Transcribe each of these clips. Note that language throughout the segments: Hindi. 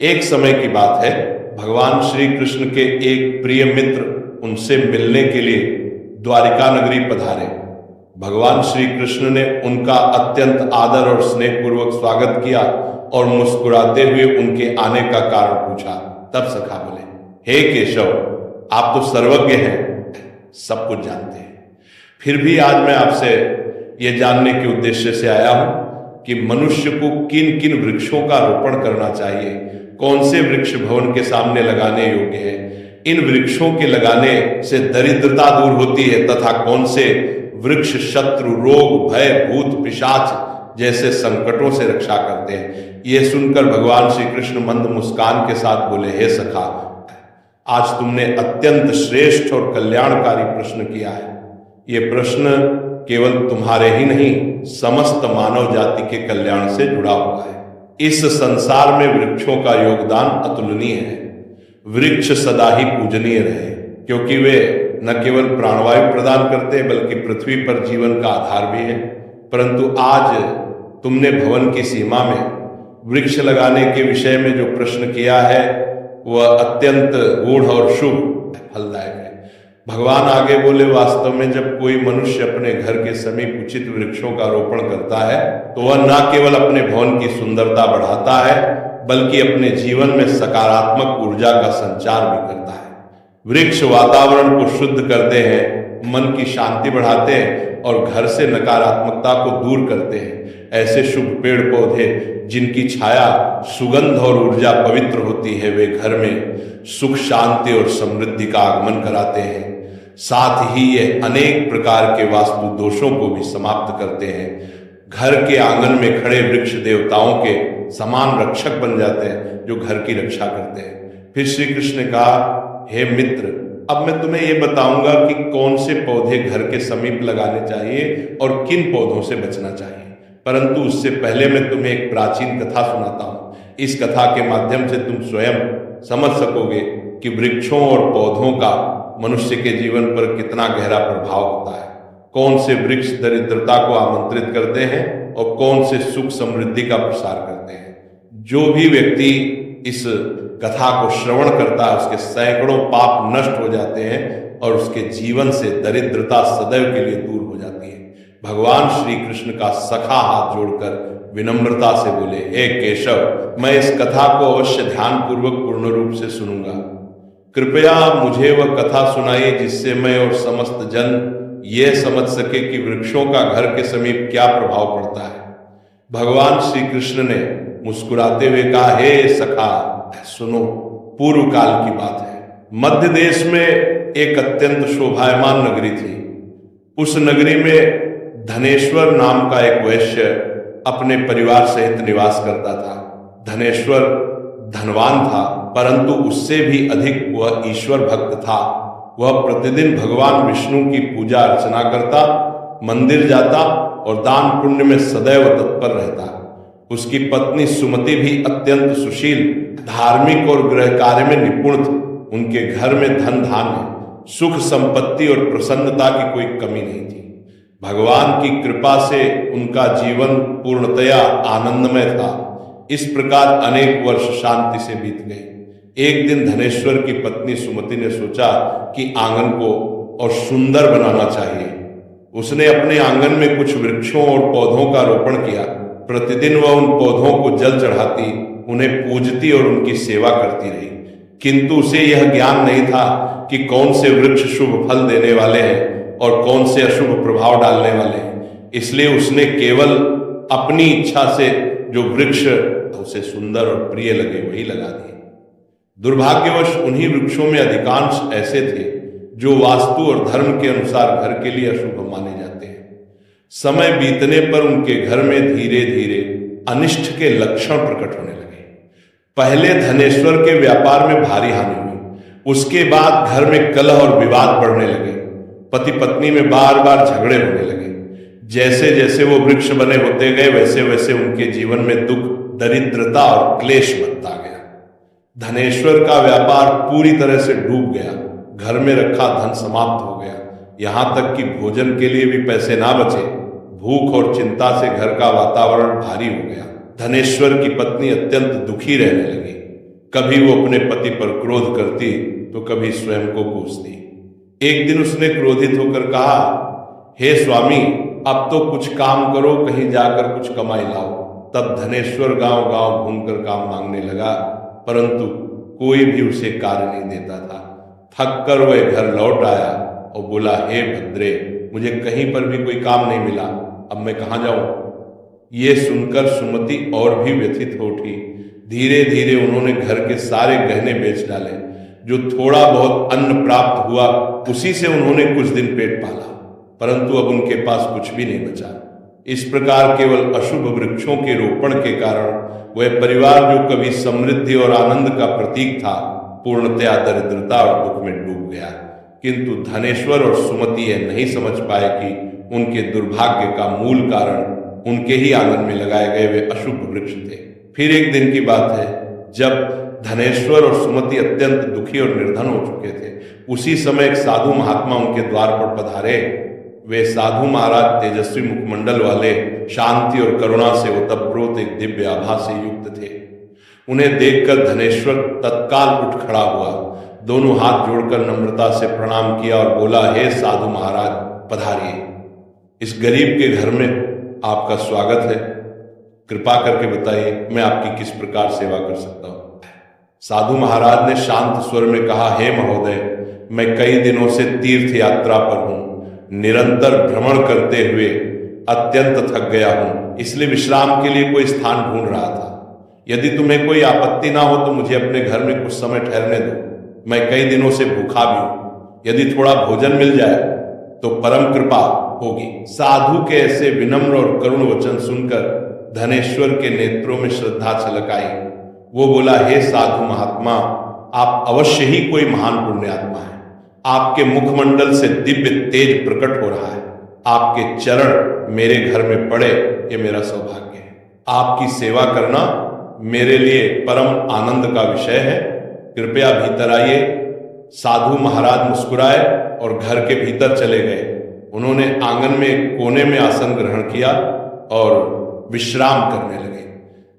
एक समय की बात है, भगवान श्री कृष्ण के एक प्रिय मित्र उनसे मिलने के लिए द्वारिका नगरी पधारे। भगवान श्री कृष्ण ने उनका अत्यंत आदर और स्नेहपूर्वक स्वागत किया और मुस्कुराते हुए उनके आने का कारण पूछा। तब सखा बोले, हे केशव, आप तो सर्वज्ञ हैं, सब कुछ जानते हैं। फिर भी आज मैं आपसे ये जानने के उद्देश्य से आया हूं कि मनुष्य को किन किन वृक्षों का रोपण करना चाहिए, कौन से वृक्ष भवन के सामने लगाने योग्य है, इन वृक्षों के लगाने से दरिद्रता दूर होती है तथा कौन से वृक्ष शत्रु, रोग, भय, भूत, पिशाच जैसे संकटों से रक्षा करते हैं। ये सुनकर भगवान श्री कृष्ण मंद मुस्कान के साथ बोले, हे सखा, आज तुमने अत्यंत श्रेष्ठ और कल्याणकारी प्रश्न किया है। ये प्रश्न केवल तुम्हारे ही नहीं, समस्त मानव जाति के कल्याण से जुड़ा हुआ है। इस संसार में वृक्षों का योगदान अतुलनीय है। वृक्ष सदा ही पूजनीय रहे, क्योंकि वे न केवल प्राणवायु प्रदान करते हैं बल्कि पृथ्वी पर जीवन का आधार भी है। परंतु आज तुमने भवन की सीमा में वृक्ष लगाने के विषय में जो प्रश्न किया है वह अत्यंत गूढ़ और शुभ फलदायक है। भगवान आगे बोले, वास्तव में जब कोई मनुष्य अपने घर के समीप उचित वृक्षों का रोपण करता है तो वह न केवल अपने भवन की सुंदरता बढ़ाता है बल्कि अपने जीवन में सकारात्मक ऊर्जा का संचार भी करता है। वृक्ष वातावरण को शुद्ध करते हैं, मन की शांति बढ़ाते हैं और घर से नकारात्मकता को दूर करते हैं। ऐसे शुभ पेड़ पौधे जिनकी छाया, सुगंध और ऊर्जा पवित्र होती है, वे घर में सुख, शांति और समृद्धि का आगमन कराते हैं। साथ ही ये अनेक प्रकार के वास्तु दोषों को भी समाप्त करते हैं। घर के आंगन में खड़े वृक्ष देवताओं के समान रक्षक बन जाते हैं जो घर की रक्षा करते हैं। फिर श्री कृष्ण ने कहा, हे मित्र, अब मैं तुम्हें ये बताऊंगा कि कौन से पौधे घर के समीप लगाने चाहिए और किन पौधों से बचना चाहिए। परंतु उससे पहले मैं तुम्हें एक प्राचीन कथा सुनाता हूँ। इस कथा के माध्यम से तुम स्वयं समझ सकोगे कि वृक्षों और पौधों का मनुष्य के जीवन पर कितना गहरा प्रभाव होता है। कौन से वृक्ष दरिद्रता को आमंत्रित करते हैं और कौन से सुख समृद्धि का प्रसार करते हैं। जो भी व्यक्ति इस कथा को श्रवण करता है उसके सैकड़ों पाप नष्ट हो जाते हैं और उसके जीवन से दरिद्रता सदैव के लिए दूर हो जाती है। भगवान श्री कृष्ण का सखा हाथ जोड़कर विनम्रता से बोले, हे केशव, मैं इस कथा को अवश्य ध्यान पूर्वक पूर्ण रूप से सुनूंगा। कृपया मुझे वह कथा सुनाइए जिससे मैं और समस्त जन ये समझ सके कि वृक्षों का घर के समीप क्या प्रभाव पड़ता है। भगवान श्री कृष्ण ने मुस्कुराते हुए कहा, हे सखा, सुनो, पूर्व काल की बात है। मध्य देश में एक अत्यंत शोभायमान नगरी थी। उस नगरी में धनेश्वर नाम का एक वैश्य अपने परिवार सहित निवास करता था। धनेश्वर धनवान था, परंतु उससे भी अधिक वह ईश्वर भक्त था। वह प्रतिदिन भगवान विष्णु की पूजा अर्चना करता, मंदिर जाता और दान पुण्य में सदैव तत्पर रहता। उसकी पत्नी सुमति भी अत्यंत सुशील, धार्मिक और गृह कार्य में निपुण थी। उनके घर में धन धान्य, सुख संपत्ति और प्रसन्नता की कोई कमी नहीं थी। भगवान की कृपा से उनका जीवन पूर्णतया आनंदमय था। इस प्रकार अनेक वर्ष शांति से बीत गए। एक दिन धनेश्वर की पत्नी सुमति ने सोचा कि आंगन को और सुंदर बनाना चाहिए। उसने अपने आंगन में कुछ वृक्षों और पौधों का रोपण किया। प्रतिदिन वह उन पौधों को जल चढ़ाती, उन्हें पूजती और उनकी सेवा करती रही। किंतु उसे यह ज्ञान नहीं था कि कौन से वृक्ष शुभ फल देने वाले हैं और कौन से अशुभ प्रभाव डालने वाले हैं। इसलिए उसने केवल अपनी इच्छा से जो वृक्ष उसे सुंदर और प्रिय लगे वही लगा दिए। दुर्भाग्यवश उन्हीं वृक्षों में अधिकांश ऐसे थे जो वास्तु और धर्म के अनुसार घर के लिए अशुभ माने जाते हैं। समय बीतने पर उनके घर में धीरे धीरे अनिष्ट के लक्षण प्रकट होने लगे। पहले धनेश्वर के व्यापार में भारी हानि हुई। उसके बाद घर में कलह और विवाद बढ़ने लगे। पति पत्नी में बार बार झगड़े होने लगे। जैसे जैसे वो वृक्ष बने होते गए वैसे वैसे उनके जीवन में दुख, दरिद्रता और क्लेश बढ़ता गया। धनेश्वर का व्यापार पूरी तरह से डूब गया। घर में रखा धन समाप्त हो गया। यहाँ तक कि भोजन के लिए भी पैसे ना बचे। भूख और चिंता से घर का वातावरण भारी हो गया। धनेश्वर की पत्नी अत्यंत दुखी रहने लगी। कभी वो अपने पति पर क्रोध करती तो कभी स्वयं को कोसती। एक दिन उसने क्रोधित होकर कहा, हे स्वामी, अब तो कुछ काम करो, कहीं जाकर कुछ कमाई लाओ। तब धनेश्वर गांव गांव घूमकर काम मांगने लगा, परंतु कोई भी उसे कार्य नहीं देता था। थक कर वह घर लौट आया और बोला, हे भद्रे, मुझे कहीं पर भी कोई काम नहीं मिला, अब मैं कहाँ जाऊं। ये सुनकर सुमति और भी व्यथित हो उठी। धीरे धीरे उन्होंने घर के सारे गहने बेच डाले। जो थोड़ा बहुत अन्न प्राप्त हुआ उसी से उन्होंने कुछ दिन पेट पाला, परंतु अब उनके पास कुछ भी नहीं बचा। इस प्रकार केवल अशुभ वृक्षों के रोपण के कारण वह परिवार जो कभी समृद्धि और आनंद का प्रतीक था, पूर्णतया दरिद्रता और दुख में डूब गया। किंतु धनेश्वर और सुमति यह नहीं समझ पाए कि उनके दुर्भाग्य का मूल कारण उनके ही आंगन में लगाए गए वे अशुभ वृक्ष थे। फिर एक दिन की बात है, जब धनेश्वर और सुमति अत्यंत दुखी और निर्धन हो चुके थे, उसी समय एक साधु महात्मा उनके द्वार पर पधारे। वे साधु महाराज तेजस्वी मुखमंडल वाले, शांति और करुणा से ओतप्रोत एक दिव्य आभा से युक्त थे। उन्हें देखकर धनेश्वर तत्काल उठ खड़ा हुआ, दोनों हाथ जोड़कर नम्रता से प्रणाम किया और बोला, हे साधु महाराज, पधारिए। इस गरीब के घर में आपका स्वागत है। कृपा करके बताइए मैं आपकी किस प्रकार सेवा कर सकता हूं। साधु महाराज ने शांत स्वर में कहा, हे महोदय, मैं कई दिनों से तीर्थ यात्रा पर हूं, निरंतर भ्रमण करते हुए अत्यंत थक गया हूं, इसलिए विश्राम के लिए कोई स्थान ढूंढ रहा था। यदि तुम्हें कोई आपत्ति ना हो तो मुझे अपने घर में कुछ समय ठहरने दो। मैं कई दिनों से भूखा भी हूं, यदि थोड़ा भोजन मिल जाए तो परम कृपा होगी। साधु के ऐसे विनम्र और करुण वचन सुनकर धनेश्वर के नेत्रों में श्रद्धा छलक आई। वो बोला, हे साधु महात्मा, आप अवश्य ही कोई महान पुण्यात्मा है। आपके मुखमंडल से दिव्य तेज प्रकट हो रहा है। आपके चरण मेरे घर में पड़े, ये मेरा सौभाग्य है। आपकी सेवा करना मेरे लिए परम आनंद का विषय है। कृपया भीतर आइए। साधु महाराज मुस्कुराए और घर के भीतर चले गए। उन्होंने आंगन में एक कोने में आसन ग्रहण किया और विश्राम करने लगे।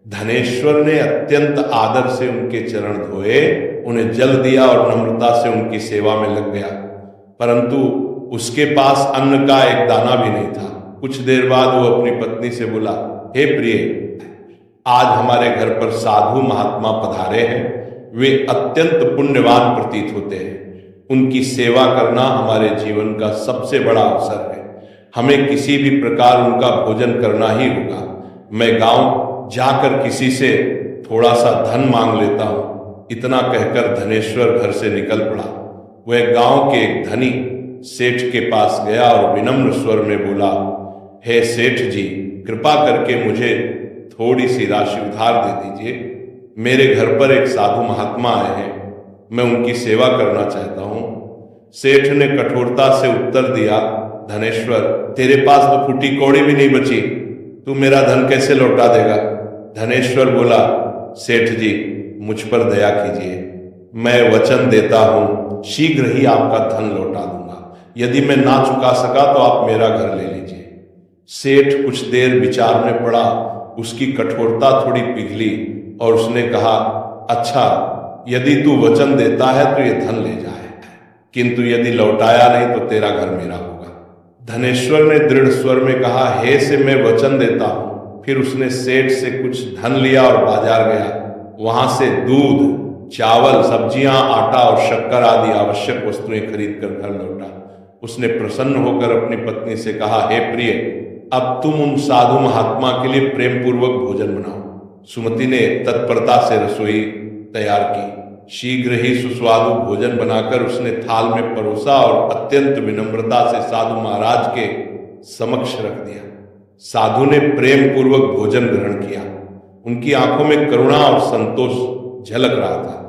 धनेश्वर ने अत्यंत आदर से उनके चरण धोए, उन्हें जल दिया और नम्रता से उनकी सेवा में लग गया, परंतु उसके पास अन्न का एक दाना भी नहीं था। कुछ देर बाद वो अपनी पत्नी से बोला, हे प्रिय, आज हमारे घर पर साधु महात्मा पधारे हैं। वे अत्यंत पुण्यवान प्रतीत होते हैं। उनकी सेवा करना हमारे जीवन का सबसे बड़ा अवसर है। हमें किसी भी प्रकार उनका भोजन करना ही होगा। मैं गांव जाकर किसी से थोड़ा सा धन मांग लेता हूं। इतना कहकर धनेश्वर घर से निकल पड़ा। वह गांव के एक धनी सेठ के पास गया और विनम्र स्वर में बोला, हे सेठ जी, कृपा करके मुझे थोड़ी सी राशि उधार दे दीजिए। मेरे घर पर एक साधु महात्मा आए हैं, मैं उनकी सेवा करना चाहता हूं। सेठ ने कठोरता से उत्तर दिया, धनेश्वर, तेरे पास तो फूटी कौड़ी भी नहीं बची, तू मेरा धन कैसे लौटा देगा। धनेश्वर बोला, सेठ जी, मुझ पर दया कीजिए। मैं वचन देता हूं शीघ्र ही आपका धन लौटा दूंगा। यदि मैं ना चुका सका तो आप मेरा घर ले लीजिए। सेठ कुछ देर विचार में पड़ा। उसकी कठोरता थोड़ी पिघली और उसने कहा, अच्छा, यदि तू वचन देता है तो ये धन ले जाए, किंतु यदि लौटाया नहीं तो तेरा घर मेरा होगा। धनेश्वर ने दृढ़ स्वर में कहा, हे से मैं वचन देता हूं। फिर उसने सेठ से कुछ धन लिया और बाजार गया। वहां से दूध, चावल, सब्जियां, आटा और शक्कर आदि आवश्यक वस्तुएं खरीद कर घर लौटा। उसने प्रसन्न होकर अपनी पत्नी से कहा, हे प्रिय, अब तुम उन साधु महात्मा के लिए प्रेम पूर्वक भोजन बनाओ। सुमति ने तत्परता से रसोई तैयार की। शीघ्र ही सुस्वादु भोजन बनाकर उसने थाल में परोसा और अत्यंत विनम्रता से साधु महाराज के समक्ष रख दिया। साधु ने प्रेम पूर्वक भोजन ग्रहण किया। उनकी आंखों में करुणा और संतोष झलक रहा था।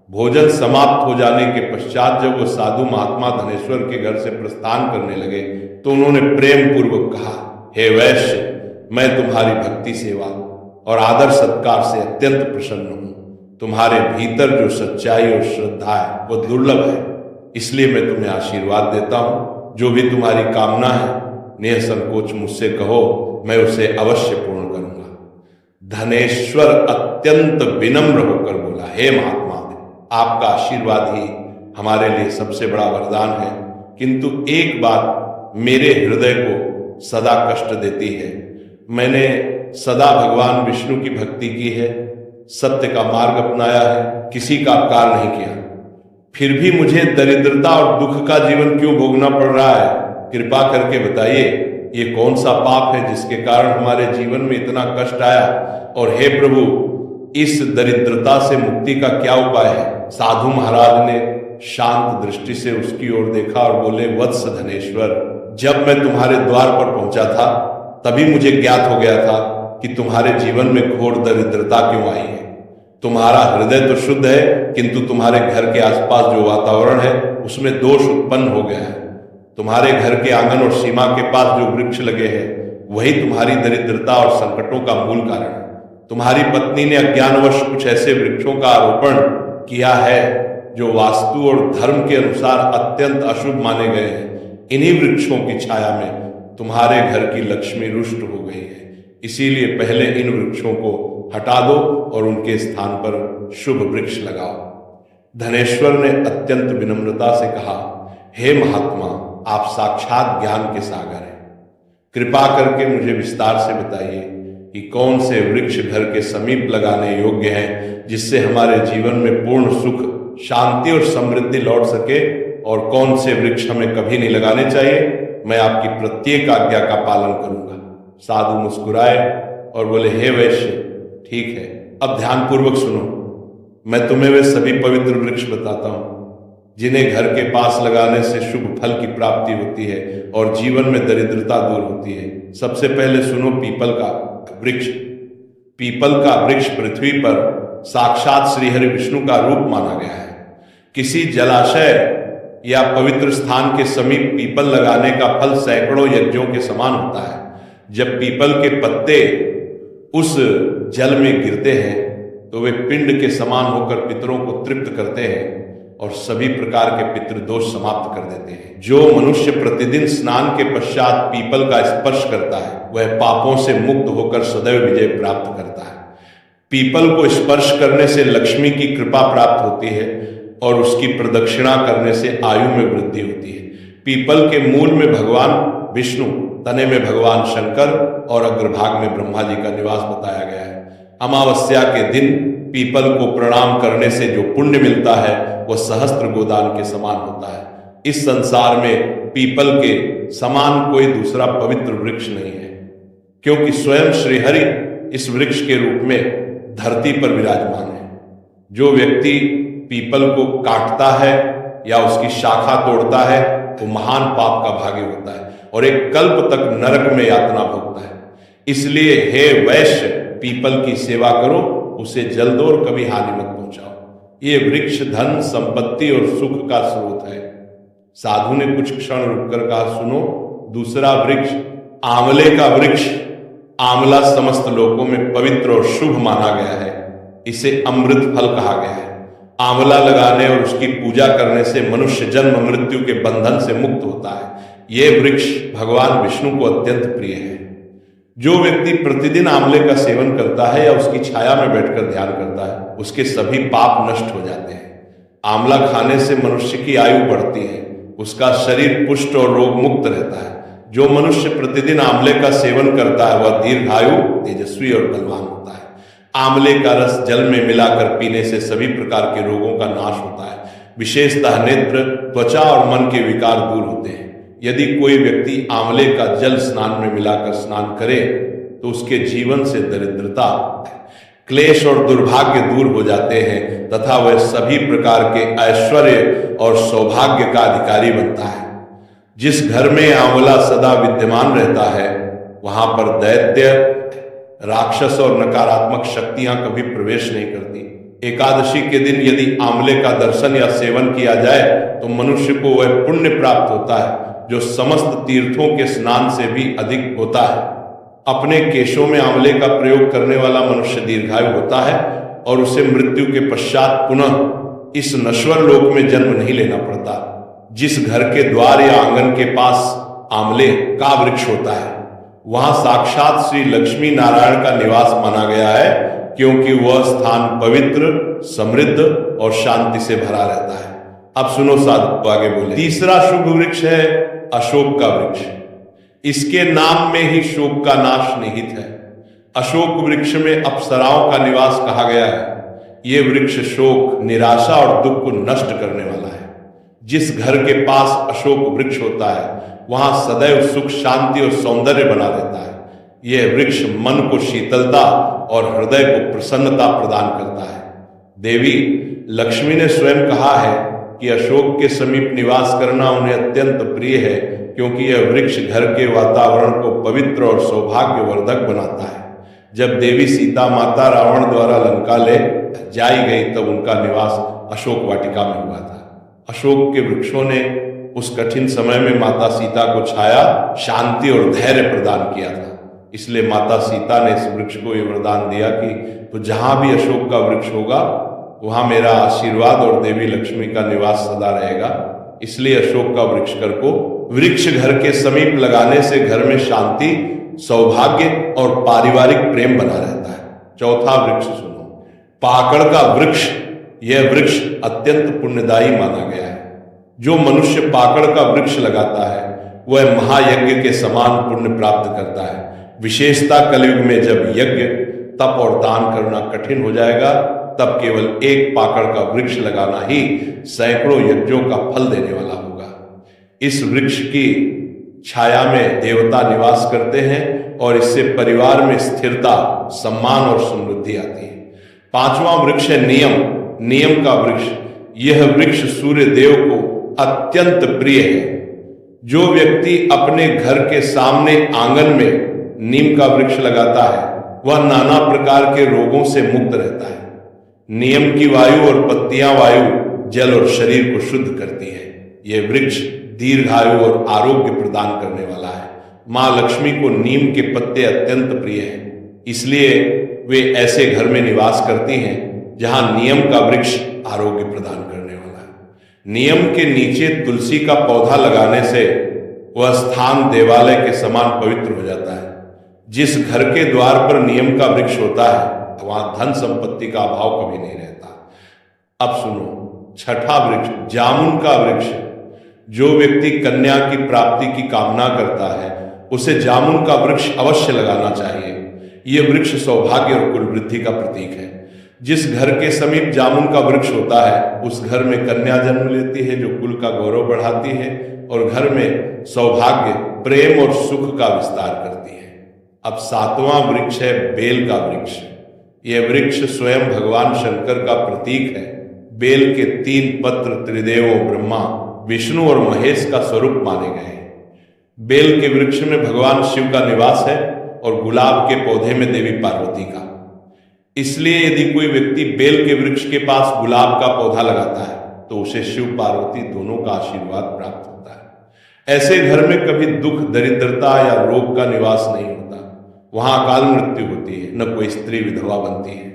भोजन समाप्त हो जाने के पश्चात जब वो साधु महात्मा धनेश्वर के घर से प्रस्थान करने लगे तो उन्होंने प्रेम पूर्वक कहा, हे वैश्य, मैं तुम्हारी भक्ति सेवा और आदर सत्कार से अत्यंत प्रसन्न हूं। तुम्हारे भीतर जो सच्चाई और श्रद्धा है वो दुर्लभ है, इसलिए मैं तुम्हें आशीर्वाद देता हूं। जो भी तुम्हारी कामना है निःसंकोच मुझसे कहो, मैं उसे अवश्य पूर्ण करूंगा। धनेश्वर अत्यंत विनम्र होकर बोला, हे महात्मा, आपका आशीर्वाद ही हमारे लिए सबसे बड़ा वरदान है, किंतु एक बात मेरे हृदय को सदा कष्ट देती है। मैंने सदा भगवान विष्णु की भक्ति की है, सत्य का मार्ग अपनाया है, किसी का अपकार नहीं किया, फिर भी मुझे दरिद्रता और दुख का जीवन क्यों भोगना पड़ रहा है? कृपा करके बताइए, ये कौन सा पाप है जिसके कारण हमारे जीवन में इतना कष्ट आया? और हे प्रभु, इस दरिद्रता से मुक्ति का क्या उपाय है? साधु महाराज ने शांत दृष्टि से उसकी ओर देखा और बोले, वत्स धनेश्वर, जब मैं तुम्हारे द्वार पर पहुंचा था तभी मुझे ज्ञात हो गया था कि तुम्हारे जीवन में घोर दरिद्रता क्यों आई है। तुम्हारा हृदय तो शुद्ध है, किंतु तुम्हारे घर के आसपास जो वातावरण है उसमें दोष उत्पन्न हो गया है। तुम्हारे घर के आंगन और सीमा के पास जो वृक्ष लगे हैं वही तुम्हारी दरिद्रता और संकटों का मूल कारण है। तुम्हारी पत्नी ने अज्ञानवश कुछ ऐसे वृक्षों का आरोपण किया है जो वास्तु और धर्म के अनुसार अत्यंत अशुभ माने गए हैं। इन्हीं वृक्षों की छाया में तुम्हारे घर की लक्ष्मी रुष्ट हो गई है, इसीलिए पहले इन वृक्षों को हटा दो और उनके स्थान पर शुभ वृक्ष लगाओ। धनेश्वर ने अत्यंत विनम्रता से कहा, हे महात्मा, आप साक्षात ज्ञान के सागर हैं, कृपा करके मुझे विस्तार से बताइए कि कौन से वृक्ष घर के समीप लगाने योग्य हैं जिससे हमारे जीवन में पूर्ण सुख, शांति और समृद्धि लौट सके, और कौन से वृक्ष हमें कभी नहीं लगाने चाहिए। मैं आपकी प्रत्येक आज्ञा का पालन करूंगा। साधु मुस्कुराए और बोले, हे वैश्य, ठीक है, अब ध्यानपूर्वक सुनो। मैं तुम्हें वे सभी पवित्र वृक्ष बताता हूं जिन्हें घर के पास लगाने से शुभ फल की प्राप्ति होती है और जीवन में दरिद्रता दूर होती है। सबसे पहले सुनो पीपल का वृक्ष। पीपल का वृक्ष पृथ्वी पर साक्षात श्रीहरि विष्णु का रूप माना गया है। किसी जलाशय या पवित्र स्थान के समीप पीपल लगाने का फल सैकड़ों यज्ञों के समान होता है। जब पीपल के पत्ते उस जल में गिरते हैं तो वे पिंड के समान होकर पितरों को तृप्त करते हैं और सभी प्रकार के पितृदोष समाप्त कर देते हैं। जो मनुष्य प्रतिदिन स्नान के पश्चात पीपल का स्पर्श करता है वह पापों से मुक्त होकर सदैव विजय प्राप्त करता है। पीपल को स्पर्श करने से लक्ष्मी की कृपा प्राप्त होती है और उसकी प्रदक्षिणा करने से आयु में वृद्धि होती है। पीपल के मूल में भगवान विष्णु, तने में भगवान शंकर और अग्रभाग में ब्रह्मा जी का निवास बताया गया है। अमावस्या के दिन पीपल को प्रणाम करने से जो पुण्य मिलता है वह सहस्त्र गोदान के समान होता है। इस संसार में पीपल के समान कोई दूसरा पवित्र वृक्ष नहीं है, क्योंकि स्वयं श्रीहरि इस वृक्ष के रूप में धरती पर विराजमान है। जो व्यक्ति पीपल को काटता है या उसकी शाखा तोड़ता है वो महान पाप का भागी होता है और एक कल्प तक नरक में यातना भोगता है। इसलिए हे वैश्य, पीपल की सेवा करो, उसे जल दो और कभी हानि मत पहुंचाओ। ये वृक्ष धन, संपत्ति और सुख का स्रोत है। साधु ने कुछ क्षण रुककर कहा, सुनो, दूसरा वृक्ष आंवले का वृक्ष। आंवला समस्त लोकों में पवित्र और शुभ माना गया है। इसे अमृत फल कहा गया है। आंवला लगाने और उसकी पूजा करने से मनुष्य जन्म मृत्यु के बंधन से मुक्त होता है। यह वृक्ष भगवान विष्णु को अत्यंत प्रिय है। जो व्यक्ति प्रतिदिन आंवले का सेवन करता है या उसकी छाया में बैठकर ध्यान करता है उसके सभी पाप नष्ट हो जाते हैं। आंवला खाने से मनुष्य की आयु बढ़ती है, उसका शरीर पुष्ट और रोग मुक्त रहता है। जो मनुष्य प्रतिदिन आंवले का सेवन करता है वह दीर्घायु, तेजस्वी और बलवान होता है। आंवले का रस जल में मिलाकर पीने से सभी प्रकार के रोगों का नाश होता है। विशेषतः नेत्र, त्वचा और मन के विकार दूर होते हैं। यदि कोई व्यक्ति आंवले का जल स्नान में मिलाकर स्नान करे तो उसके जीवन से दरिद्रता, क्लेश और दुर्भाग्य दूर हो जाते हैं तथा वह सभी प्रकार के ऐश्वर्य और सौभाग्य का अधिकारी बनता है। जिस घर में आंवला सदा विद्यमान रहता है वहां पर दैत्य, राक्षस और नकारात्मक शक्तियां कभी प्रवेश नहीं करती। एकादशी के दिन यदि आंवले का दर्शन या सेवन किया जाए तो मनुष्य को वह पुण्य प्राप्त होता है जो समस्त तीर्थों के स्नान से भी अधिक होता है। अपने केशों में आंवले का प्रयोग करने वाला मनुष्य दीर्घायु होता है और उसे मृत्यु के पश्चात पुनः इस नश्वर लोक में जन्म नहीं लेना पड़ता। जिस घर के द्वार या आंगन के पास आंवले का वृक्ष होता है वहां साक्षात श्री लक्ष्मी नारायण का निवास माना गया है, क्योंकि वह स्थान पवित्र, समृद्ध और शांति से भरा रहता है। अब सुनो साधु, आगे बोले। तीसरा शुभ वृक्ष है अशोक का वृक्ष। इसके नाम में ही शोक का नाश निहित है। अशोक वृक्ष में अप्सराओं का निवास कहा गया है। ये वृक्ष शोक, निराशा और दुख को नष्ट करने वाला है। जिस घर के पास अशोक वृक्ष होता है वहां सदैव सुख, शांति और सौंदर्य बना रहता है। यह वृक्ष मन को शीतलता और हृदय को प्रसन्नता प्रदान करता है। देवी लक्ष्मी ने स्वयं कहा है कि अशोक के समीप निवास करना उन्हें अत्यंत प्रिय है, क्योंकि यह वृक्ष घर के वातावरण को पवित्र और सौभाग्यवर्धक बनाता है। जब देवी सीता माता रावण द्वारा लंका ले जाई गई तब उनका निवास अशोक वाटिका में हुआ था। अशोक के वृक्षों ने उस कठिन समय में माता सीता को छाया, शांति और धैर्य प्रदान किया था। इसलिए माता सीता ने इस वृक्ष को यह वरदान दिया कि तो जहां भी अशोक का वृक्ष होगा वहां मेरा आशीर्वाद और देवी लक्ष्मी का निवास सदा रहेगा। इसलिए अशोक का वृक्ष घर को वृक्ष घर के समीप लगाने से घर में शांति, सौभाग्य और पारिवारिक प्रेम बना रहता है। चौथा वृक्ष सुनो, पाकड़ का वृक्ष। यह वृक्ष अत्यंत पुण्यदायी माना गया है। जो मनुष्य पाकड़ का वृक्ष लगाता है वह महायज्ञ के समान पुण्य प्राप्त करता है। विशेषता कलयुग में जब यज्ञ, तप और दान करना कठिन हो जाएगा, तब केवल एक पाकड़ का वृक्ष लगाना ही सैकड़ों यज्ञों का फल देने वाला होगा। इस वृक्ष की छाया में देवता निवास करते हैं और इससे परिवार में स्थिरता, सम्मान और समृद्धि आती है। पांचवा वृक्ष है नियम। नियम का वृक्ष। यह वृक्ष सूर्य देव को अत्यंत प्रिय है। जो व्यक्ति अपने घर के सामने आंगन में नीम का वृक्ष लगाता है वह नाना प्रकार के रोगों से मुक्त रहता है। नियम की वायु और पत्तियां वायु, जल और शरीर को शुद्ध करती है। यह वृक्ष दीर्घायु और आरोग्य प्रदान करने वाला है। मां लक्ष्मी को नीम के पत्ते अत्यंत प्रिय हैं, इसलिए वे ऐसे घर में निवास करती हैं जहां नियम का वृक्ष आरोग्य प्रदान करने वाला है। नियम के नीचे तुलसी का पौधा लगाने से वह स्थान देवालय के समान पवित्र हो जाता है। जिस घर के द्वार पर नियम का वृक्ष होता है वहां धन संपत्ति का अभाव कभी नहीं रहता। अब सुनो छठा वृक्ष, जामुन का वृक्ष। जो व्यक्ति कन्या की प्राप्ति की कामना करता है उसे जामुन का वृक्ष अवश्य लगाना चाहिए। यह वृक्ष सौभाग्य और कुल वृद्धि का प्रतीक है। जिस घर के समीप जामुन का वृक्ष होता है उस घर में कन्या जन्म लेती है, जो कुल का गौरव बढ़ाती है और घर में सौभाग्य, प्रेम और सुख का विस्तार करती है। अब सातवां वृक्ष है बेल का वृक्ष। यह वृक्ष स्वयं भगवान शंकर का प्रतीक है। बेल के 3 पत्र त्रिदेवों ब्रह्मा, विष्णु और महेश का स्वरूप माने गए हैं। बेल के वृक्ष में भगवान शिव का निवास है और गुलाब के पौधे में देवी पार्वती का। इसलिए यदि कोई व्यक्ति बेल के वृक्ष के पास गुलाब का पौधा लगाता है तो उसे शिव पार्वती दोनों का आशीर्वाद प्राप्त होता है। ऐसे घर में कभी दुख, दरिद्रता या रोग का निवास नहीं होता। वहां अकाल मृत्यु होती है, न कोई स्त्री विधवा बनती है।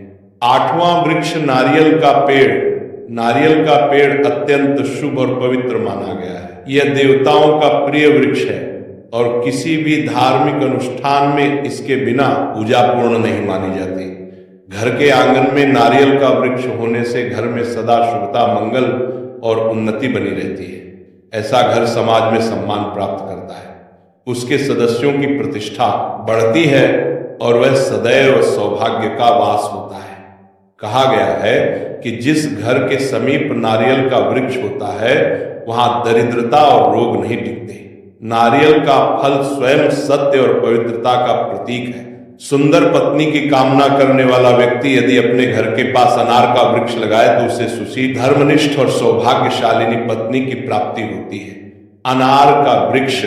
आठवां वृक्ष नारियल का पेड़। नारियल का पेड़ अत्यंत शुभ और पवित्र माना गया है। यह देवताओं का प्रिय वृक्ष है और किसी भी धार्मिक अनुष्ठान में इसके बिना पूजा पूर्ण नहीं मानी जाती। घर के आंगन में नारियल का वृक्ष होने से घर में सदा शुभता, मंगल और उन्नति बनी रहती है। ऐसा घर समाज में सम्मान प्राप्त करता है, उसके सदस्यों की प्रतिष्ठा बढ़ती है और वह सदैव सौभाग्य का वास होता है। कहा गया है कि जिस घर के समीप नारियल का वृक्ष होता है वहां दरिद्रता और रोग नहीं टिकते। नारियल का फल स्वयं सत्य और पवित्रता का प्रतीक है। सुंदर पत्नी की कामना करने वाला व्यक्ति यदि अपने घर के पास अनार का वृक्ष लगाए तो उसे सुशील, धर्मनिष्ठ और सौभाग्यशालिनी पत्नी की प्राप्ति होती है। अनार का वृक्ष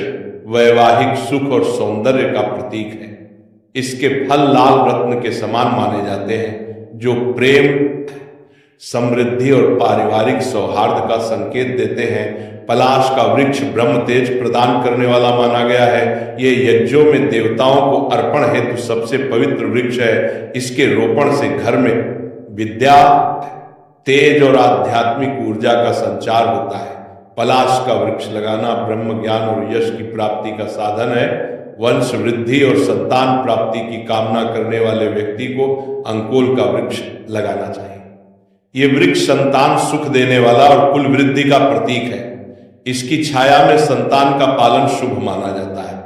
वैवाहिक सुख और सौंदर्य का प्रतीक है। इसके फल लाल रत्न के समान माने जाते हैं, जो प्रेम, समृद्धि और पारिवारिक सौहार्द का संकेत देते हैं। पलाश का वृक्ष ब्रह्म तेज प्रदान करने वाला माना गया है। ये यज्ञों में देवताओं को अर्पण हेतु सबसे पवित्र वृक्ष है। इसके रोपण से घर में विद्या, तेज और आध्यात्मिक ऊर्जा का संचार होता है। पलाश का वृक्ष लगाना ब्रह्म ज्ञान और यश की प्राप्ति का साधन है। वंश वृद्धि और संतान प्राप्ति की कामना करने वाले व्यक्ति को अंकोल का वृक्ष लगाना चाहिए। ये वृक्ष संतान सुख देने वाला और कुल वृद्धि का प्रतीक है। इसकी छाया में संतान का पालन शुभ माना जाता है।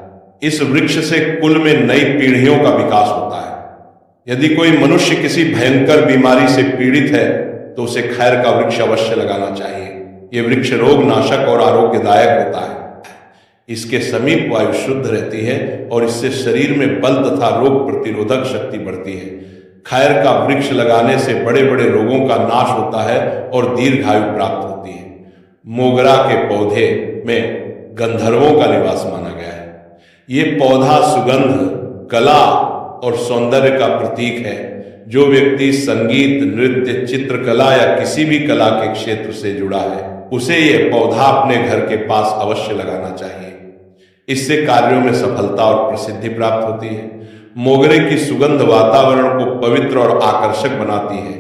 इस वृक्ष से कुल में नई पीढ़ियों का विकास होता है। यदि कोई मनुष्य किसी भयंकर बीमारी से पीड़ित है तो उसे खैर का वृक्ष अवश्य लगाना चाहिए। ये वृक्ष रोग नाशक और आरोग्यदायक होता है। इसके समीप वायु शुद्ध रहती है और इससे शरीर में बल तथा रोग प्रतिरोधक शक्ति बढ़ती है। खैर का वृक्ष लगाने से बड़े बड़े रोगों का नाश होता है और दीर्घायु प्राप्त होती है। मोगरा के पौधे में गंधर्वों का निवास माना गया है। ये पौधा सुगंध, कला और सौंदर्य का प्रतीक है। जो व्यक्ति संगीत, नृत्य, चित्रकला या किसी भी कला के क्षेत्र से जुड़ा है उसे यह पौधा अपने घर के पास अवश्य लगाना चाहिए। इससे कार्यों में सफलता और प्रसिद्धि प्राप्त होती है। मोगरे की सुगंध वातावरण को पवित्र और आकर्षक बनाती है।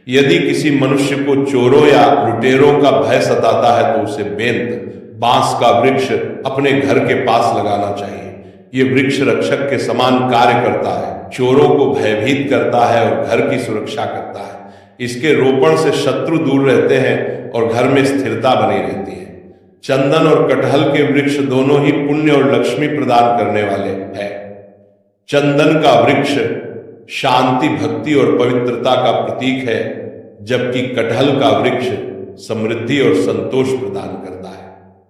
यदि किसी मनुष्य को चोरों या लुटेरों का भय सताता है तो उसे बेंत, बांस का वृक्ष अपने घर के पास लगाना चाहिए। ये वृक्ष रक्षक के समान कार्य करता है, चोरों को भयभीत करता है और घर की सुरक्षा करता है। इसके रोपण से शत्रु दूर रहते हैं और घर में स्थिरता बनी रहती है। चंदन और कटहल के वृक्ष दोनों ही पुण्य और लक्ष्मी प्रदान करने वाले हैं। चंदन का वृक्ष शांति, भक्ति और पवित्रता का प्रतीक है, जबकि कटहल का वृक्ष समृद्धि और संतोष प्रदान करता है।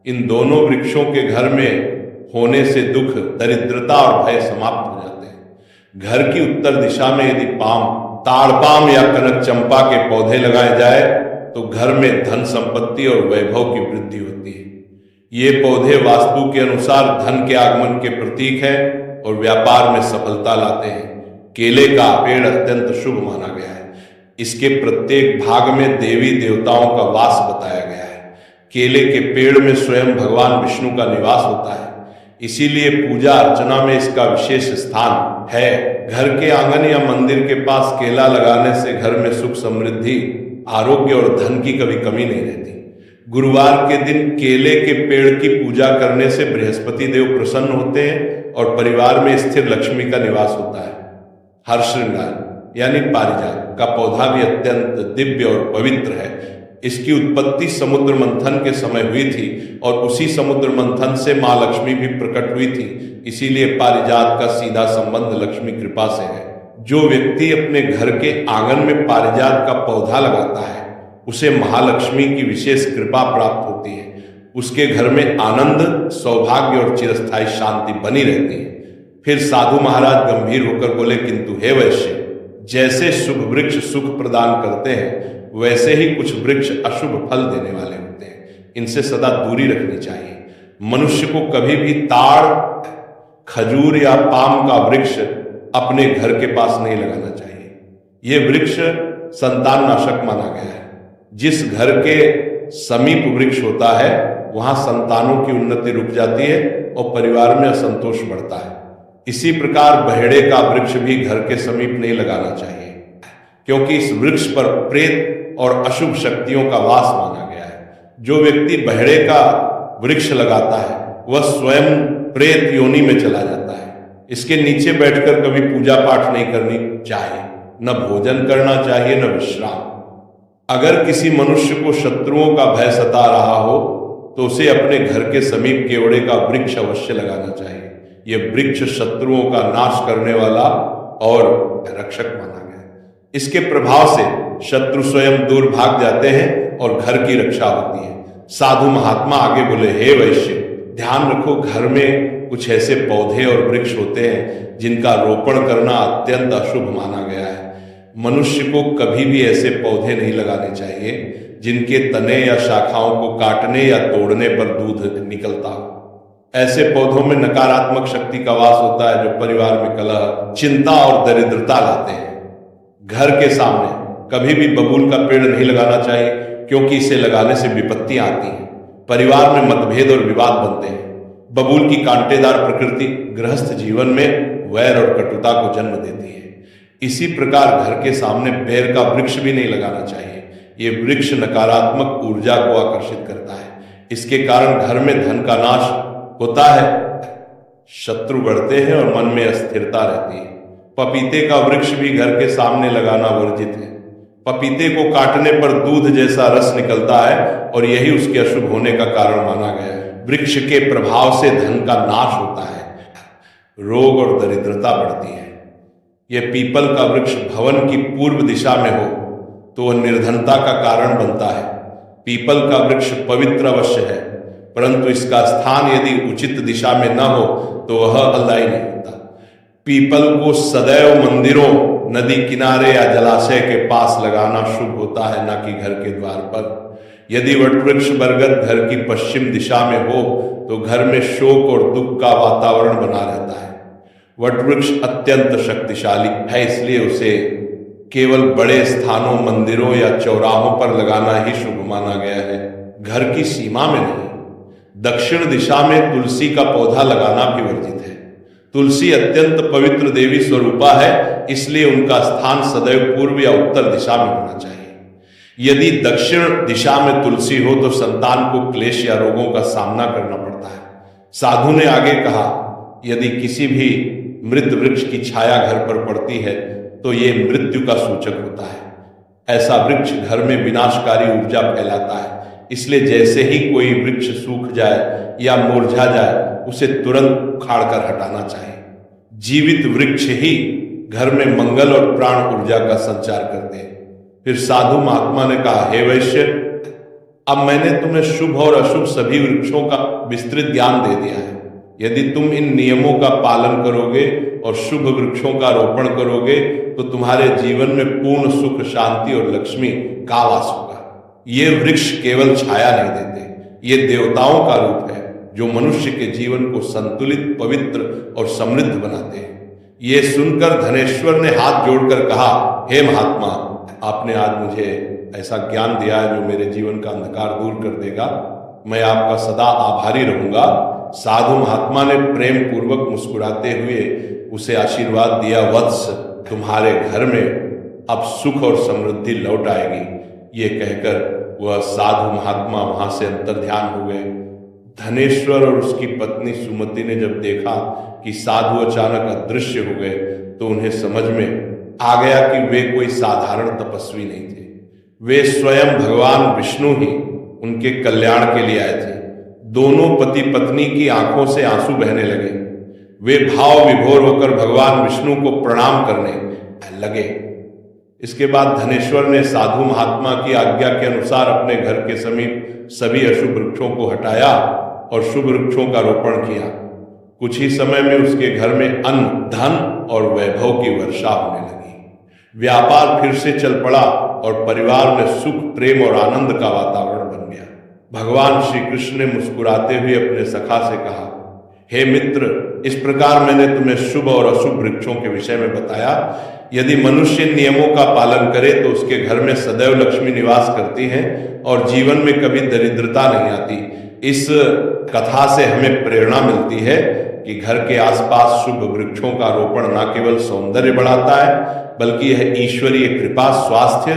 इन दोनों वृक्षों के घर में होने से दुख, दरिद्रता और भय समाप्त हो जाते हैं। घर की उत्तर दिशा में यदि ताड़पाम या कनक चंपा के पौधे लगाए जाए तो घर में धन संपत्ति और वैभव की वृद्धि होती है। ये पौधे वास्तु के अनुसार धन के आगमन के प्रतीक हैं और व्यापार में सफलता लाते हैं। केले का पेड़ अत्यंत शुभ माना गया है। इसके प्रत्येक भाग में देवी देवताओं का वास बताया गया है। केले के पेड़ में स्वयं भगवान विष्णु का निवास होता है, इसीलिए पूजा अर्चना में इसका विशेष स्थान है। घर के आंगन या मंदिर के पास केला लगाने से घर में सुख, समृद्धि, आरोग्य और धन की कभी कमी नहीं रहती। गुरुवार के दिन केले के पेड़ की पूजा करने से बृहस्पति देव प्रसन्न होते हैं और परिवार में स्थिर लक्ष्मी का निवास होता है। हरश्रृंगार यानी पारिजात का पौधा भी अत्यंत दिव्य और पवित्र है। इसकी उत्पत्ति समुद्र मंथन के समय हुई थी और उसी समुद्र मंथन से मां लक्ष्मी भी प्रकट हुई थी, इसीलिए पारिजात का सीधा संबंध लक्ष्मी कृपा से है। जो व्यक्ति अपने घर के आंगन में पारिजात का पौधा लगाता है उसे महालक्ष्मी की विशेष कृपा प्राप्त होती है। उसके घर में आनंद, सौभाग्य और चिरस्थायी शांति बनी रहती है। फिर साधु महाराज गंभीर होकर बोले, किंतु हे वैश्य, जैसे शुभ वृक्ष सुख प्रदान करते हैं वैसे ही कुछ वृक्ष अशुभ फल देने वाले होते हैं। इनसे सदा दूरी रखनी चाहिए। मनुष्य को कभी भी ताड़, खजूर या पाम का वृक्ष अपने घर के पास नहीं लगाना चाहिए। यह वृक्ष संतान नाशक माना गया है। जिस घर के समीप वृक्ष होता है वहां संतानों की उन्नति रुक जाती है और परिवार में असंतोष बढ़ता है। इसी प्रकार बहेड़े का वृक्ष भी घर के समीप नहीं लगाना चाहिए, क्योंकि इस वृक्ष पर प्रेत और अशुभ शक्तियों का वास माना गया है। जो व्यक्ति बहेड़े का वृक्ष लगाता है वह स्वयं प्रेत योनि में चला जाता है। इसके नीचे बैठकर कभी पूजा पाठ नहीं करनी चाहिए, न भोजन करना चाहिए, न विश्राम। अगर किसी मनुष्य को शत्रुओं का भय सता रहा हो तो उसे अपने घर के समीप केवड़े का वृक्ष अवश्य लगाना चाहिए। यह वृक्ष शत्रुओं का नाश करने वाला और रक्षक माना गया है। इसके प्रभाव से शत्रु स्वयं दूर भाग जाते हैं और घर की रक्षा होती है। साधु महात्मा आगे बोले, हे वैश्य, ध्यान रखो, घर में कुछ ऐसे पौधे और वृक्ष होते हैं जिनका रोपण करना अत्यंत अशुभ माना गया है। मनुष्य को कभी भी ऐसे पौधे नहीं लगाने चाहिए जिनके तने या शाखाओं को काटने या तोड़ने पर दूध निकलता हो। ऐसे पौधों में नकारात्मक शक्ति का वास होता है जो परिवार में कलह, चिंता और दरिद्रता लाते हैं। घर के सामने कभी भी बबूल का पेड़ नहीं लगाना चाहिए, क्योंकि इसे लगाने से विपत्तियां आती हैं। परिवार में मतभेद और विवाद बनते हैं। बबूल की कांटेदार प्रकृति गृहस्थ जीवन में वैर और कटुता को जन्म देती है। इसी प्रकार घर के सामने बेर का वृक्ष भी नहीं लगाना चाहिए। ये वृक्ष नकारात्मक ऊर्जा को आकर्षित करता है। इसके कारण घर में धन का नाश होता है। शत्रु बढ़ते हैं और मन में अस्थिरता रहती है। पपीते का वृक्ष भी घर के सामने लगाना वर्जित है। पपीते को काटने पर दूध जैसा रस निकलता है और यही उसके अशुभ होने का कारण माना गया है। वृक्ष के प्रभाव से धन का नाश होता है, रोग और दरिद्रता बढ़ती है। यह पीपल का वृक्ष भवन की पूर्व दिशा में हो तो वह निर्धनता का कारण बनता है। पीपल का वृक्ष पवित्र अवश्य है, परंतु इसका स्थान यदि उचित दिशा में न हो तो वह अल्लाही नहीं होता। पीपल को सदैव मंदिरों, नदी किनारे या जलाशय के पास लगाना शुभ होता है, न कि घर के द्वार पर। यदि वटवृक्ष बरगद घर की पश्चिम दिशा में हो तो घर में शोक और दुख का वातावरण बना रहता है। वटवृक्ष अत्यंत शक्तिशाली है, इसलिए उसे केवल बड़े स्थानों, मंदिरों या चौराहों पर लगाना ही शुभ माना गया है, घर की सीमा में नहीं। दक्षिण दिशा में तुलसी का पौधा लगाना भी वर्जित है। तुलसी अत्यंत पवित्र देवी स्वरूपा है, इसलिए उनका स्थान सदैव पूर्व या उत्तर दिशा में होना चाहिए। यदि दक्षिण दिशा में तुलसी हो तो संतान को क्लेश या रोगों का सामना करना पड़ता है। साधु ने आगे कहा, यदि किसी भी मृत वृक्ष की छाया घर पर पड़ती है तो ये मृत्यु का सूचक होता है। ऐसा वृक्ष घर में विनाशकारी ऊर्जा फैलाता है, इसलिए जैसे ही कोई वृक्ष सूख जाए या मुरझा जाए उसे तुरंत उखाड़कर हटाना चाहिए। जीवित वृक्ष ही घर में मंगल और प्राण ऊर्जा का संचार करते हैं। फिर साधु महात्मा ने कहा, हे वैश्य, अब मैंने तुम्हें शुभ और अशुभ सभी वृक्षों का विस्तृत ज्ञान दे दिया है। यदि तुम इन नियमों का पालन करोगे और शुभ वृक्षों का रोपण करोगे तो तुम्हारे जीवन में पूर्ण सुख, शांति और लक्ष्मी का वास होगा। ये वृक्ष केवल छाया नहीं देते, ये देवताओं का रूप है जो मनुष्य के जीवन को संतुलित, पवित्र और समृद्ध बनाते हैं। ये सुनकर धनेश्वर ने हाथ जोड़कर कहा, हे महात्मा, आपने आज मुझे ऐसा ज्ञान दिया है जो मेरे जीवन का अंधकार दूर कर देगा। मैं आपका सदा आभारी रहूंगा। साधु महात्मा ने प्रेम पूर्वक मुस्कुराते हुए उसे आशीर्वाद दिया, वत्स, तुम्हारे घर में अब सुख और समृद्धि लौट आएगी। ये कहकर वह साधु महात्मा वहां से अंतर्ध्यान हो गए। धनेश्वर और उसकी पत्नी सुमति ने जब देखा कि साधु अचानक अदृश्य हो गए तो उन्हें समझ में आ गया कि वे कोई साधारण तपस्वी नहीं थे। वे स्वयं भगवान विष्णु ही उनके कल्याण के लिए आए थे। दोनों पति पत्नी की आंखों से आंसू बहने लगे। वे भाव विभोर होकर भगवान विष्णु को प्रणाम करने लगे। इसके बाद धनेश्वर ने साधु महात्मा की आज्ञा के अनुसार अपने घर के समीप सभी अशुभ वृक्षों को हटाया और शुभ वृक्षों का रोपण किया। कुछ ही समय में उसके घर में अन्न, धन और वैभव की वर्षा होने लगी। व्यापार फिर से चल पड़ा और परिवार में सुख, प्रेम और आनंद का वातावरण बन गया। भगवान श्री कृष्ण ने मुस्कुराते हुए अपने सखा से कहा, हे मित्र, इस प्रकार मैंने तुम्हें शुभ और अशुभ वृक्षों के विषय में बताया। यदि मनुष्य नियमों का पालन करे तो उसके घर में सदैव लक्ष्मी निवास करती है और जीवन में कभी दरिद्रता नहीं आती। इस कथा से हमें प्रेरणा मिलती है कि घर के आसपास शुभ वृक्षों का रोपण न केवल सौंदर्य बढ़ाता है बल्कि यह ईश्वरीय कृपा, स्वास्थ्य